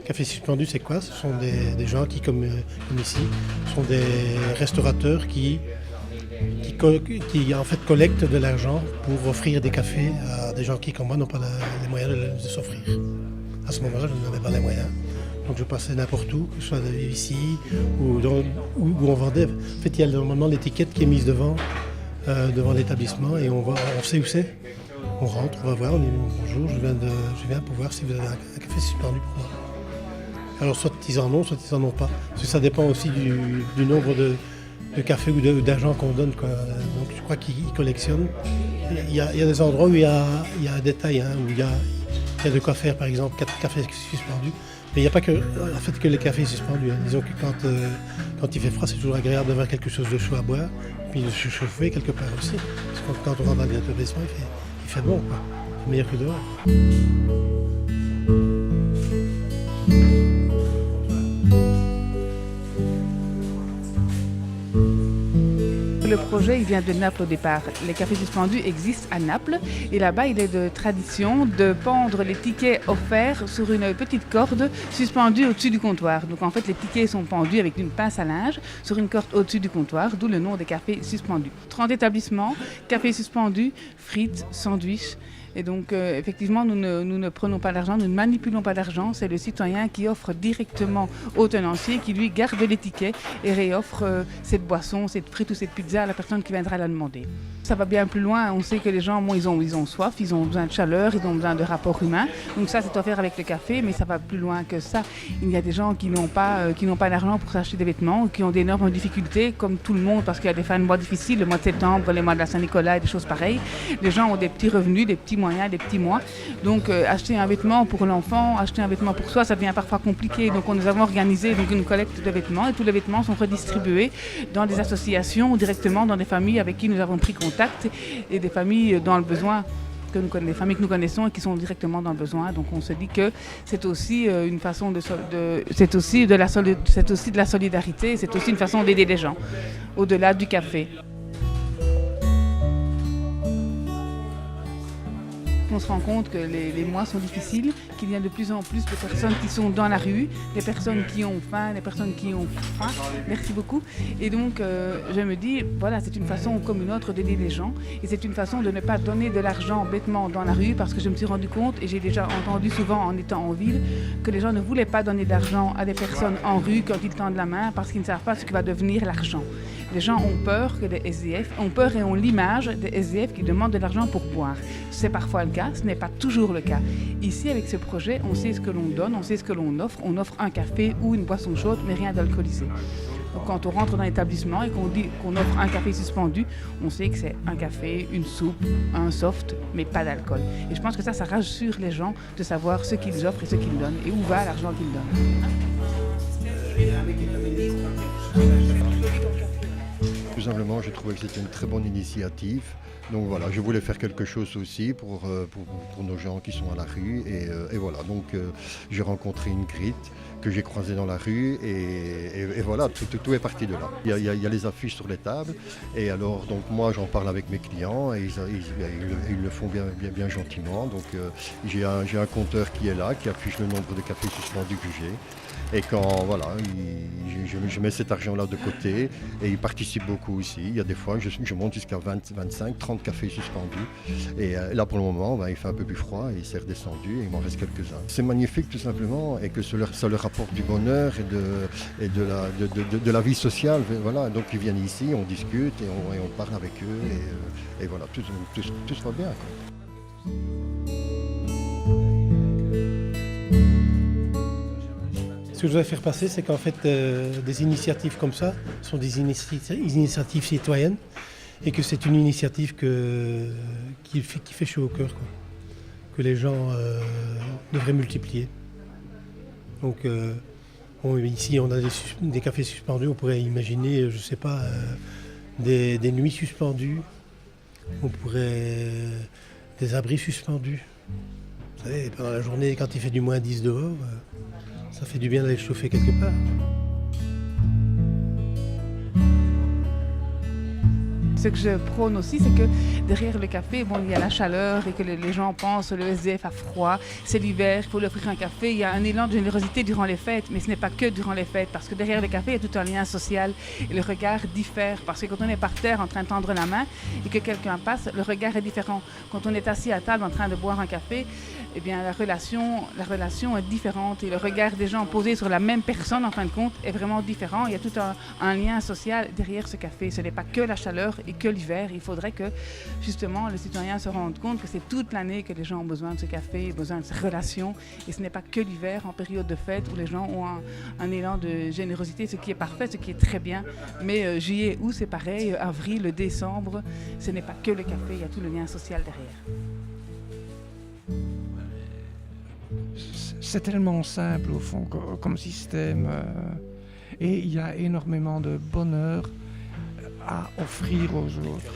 Café suspendu, c'est quoi? Ce sont des gens qui, comme ici, sont des restaurateurs qui en fait collectent de l'argent pour offrir des cafés à des gens qui, comme moi, n'ont pas les moyens de s'offrir. À ce moment-là, je n'avais pas les moyens. Donc je passais n'importe où, que ce soit ici ou où on vendait. En fait, il y a normalement l'étiquette qui est mise devant l'établissement et on sait où c'est. On rentre, on va voir, on dit bonjour, je viens pour voir si vous avez un café suspendu pour moi. Alors soit ils en ont, soit ils n'en ont pas. Parce que ça dépend aussi du nombre de cafés ou d'argent qu'on donne, quoi. Donc je crois qu'ils collectionnent. Il y a des endroits où il y a un détail, hein, où il y a de quoi faire, par exemple 4 cafés suspendus. Mais il n'y a pas que les cafés suspendus. Hein. Disons que quand il fait froid, c'est toujours agréable d'avoir quelque chose de chaud à boire, puis de se chauffer quelque part aussi. Parce que quand on rentre dans l'établissement, il fait bon, quoi. C'est meilleur que dehors. Le projet, il vient de Naples au départ. Les cafés suspendus existent à Naples et là-bas, il est de tradition de pendre les tickets offerts sur une petite corde suspendue au-dessus du comptoir. Donc en fait, les tickets sont pendus avec une pince à linge sur une corde au-dessus du comptoir, d'où le nom des cafés suspendus. 30 établissements, cafés suspendus, frites, sandwichs. Et donc, effectivement, nous ne prenons pas d'argent, nous ne manipulons pas d'argent. C'est le citoyen qui offre directement au tenancier, qui lui garde l'étiquet et réoffre cette boisson, cette frite ou cette pizza à la personne qui viendra la demander. Ça va bien plus loin. On sait que les gens, ils ont soif, ils ont besoin de chaleur, ils ont besoin de rapport humain. Donc ça, c'est offert avec le café, mais ça va plus loin que ça. Il y a des gens qui n'ont pas d'argent pour s'acheter des vêtements, qui ont d'énormes difficultés, comme tout le monde, parce qu'il y a des fins de mois difficiles, le mois de septembre, les mois de la Saint-Nicolas et des choses pareilles. Les gens ont des petits revenus, des petits moyens, des petits mois. Donc acheter un vêtement pour l'enfant, acheter un vêtement pour soi, ça devient parfois compliqué. Donc nous avons organisé une collecte de vêtements et tous les vêtements sont redistribués dans des associations ou directement dans des familles avec qui nous avons pris contact et des familles dans le besoin. Des familles que nous connaissons et qui sont directement dans le besoin. Donc on se dit que c'est aussi une façon c'est aussi de la solidarité, c'est aussi une façon d'aider les gens, au-delà du café. On se rend compte que les mois sont difficiles, qu'il y a de plus en plus de personnes qui sont dans la rue, des personnes qui ont faim, des personnes qui ont faim. Merci beaucoup. Et donc, je me dis, voilà, c'est une façon comme une autre d'aider les gens. Et c'est une façon de ne pas donner de l'argent bêtement dans la rue, parce que je me suis rendu compte, et j'ai déjà entendu souvent en étant en ville, que les gens ne voulaient pas donner d'argent à des personnes en rue quand ils tendent la main, parce qu'ils ne savent pas ce que va devenir l'argent. Les gens ont peur que les SDF, ont peur et ont l'image des SDF qui demandent de l'argent pour boire. C'est parfois le cas, ce n'est pas toujours le cas. Ici, avec ce projet, on sait ce que l'on donne, on sait ce que l'on offre. On offre un café ou une boisson chaude, mais rien d'alcoolisé. Donc quand on rentre dans l'établissement et qu'on dit qu'on offre un café suspendu, on sait que c'est un café, une soupe, un soft, mais pas d'alcool. Et je pense que ça rassure les gens de savoir ce qu'ils offrent et ce qu'ils donnent et où va l'argent qu'ils donnent. Tout simplement, je trouvais que c'était une très bonne initiative. Donc voilà, je voulais faire quelque chose aussi pour nos gens qui sont à la rue. Et voilà, donc j'ai rencontré une Ingrid que j'ai croisée dans la rue et voilà, tout est parti de là. Il y a les affiches sur les tables et alors donc moi j'en parle avec mes clients et ils le font bien gentiment. Donc j'ai un compteur qui est là, qui affiche le nombre de cafés suspendus que j'ai. Et quand voilà, je mets cet argent-là de côté et ils participent beaucoup aussi. Il y a des fois, je monte jusqu'à 20, 25, 30 cafés suspendus. Et là, pour le moment, il fait un peu plus froid et il s'est redescendu et il m'en reste quelques-uns. C'est magnifique tout simplement et que ça leur apporte du bonheur et de la vie sociale. Voilà. Donc ils viennent ici, on discute et on parle avec eux et voilà, tout va bien, quoi. Ce que je voudrais faire passer, c'est qu'en fait, des initiatives comme ça sont des initiatives citoyennes et que c'est une initiative qui fait chaud au cœur, quoi, que les gens devraient multiplier. Donc, ici, on a des cafés suspendus, on pourrait imaginer, je ne sais pas, des nuits suspendues, on pourrait des abris suspendus. Vous savez, pendant la journée, quand il fait du moins 10 dehors, ça fait du bien d'aller chauffer quelque part. ce que je prône aussi, c'est que derrière le café, bon, il y a la chaleur et que les gens pensent le SDF a froid, c'est l'hiver, il faut lui offrir un café. Il y a un élan de générosité durant les fêtes, mais ce n'est pas que durant les fêtes, parce que derrière le café, il y a tout un lien social et le regard diffère. Parce que quand on est par terre en train de tendre la main et que quelqu'un passe, le regard est différent. Quand on est assis à table en train de boire un café, eh bien, la relation est différente et le regard des gens posés sur la même personne, en fin de compte, est vraiment différent. Il y a tout un lien social derrière ce café. Ce n'est pas que la chaleur et que l'hiver. Il faudrait que, justement, les citoyens se rendent compte que c'est toute l'année que les gens ont besoin de ce café, besoin de ces relations. Et ce n'est pas que l'hiver, en période de fête, où les gens ont un élan de générosité, ce qui est parfait, ce qui est très bien. Mais juillet, août, c'est pareil. Avril, décembre, ce n'est pas que le café, il y a tout le lien social derrière. C'est tellement simple au fond comme système et il y a énormément de bonheur à offrir aux autres.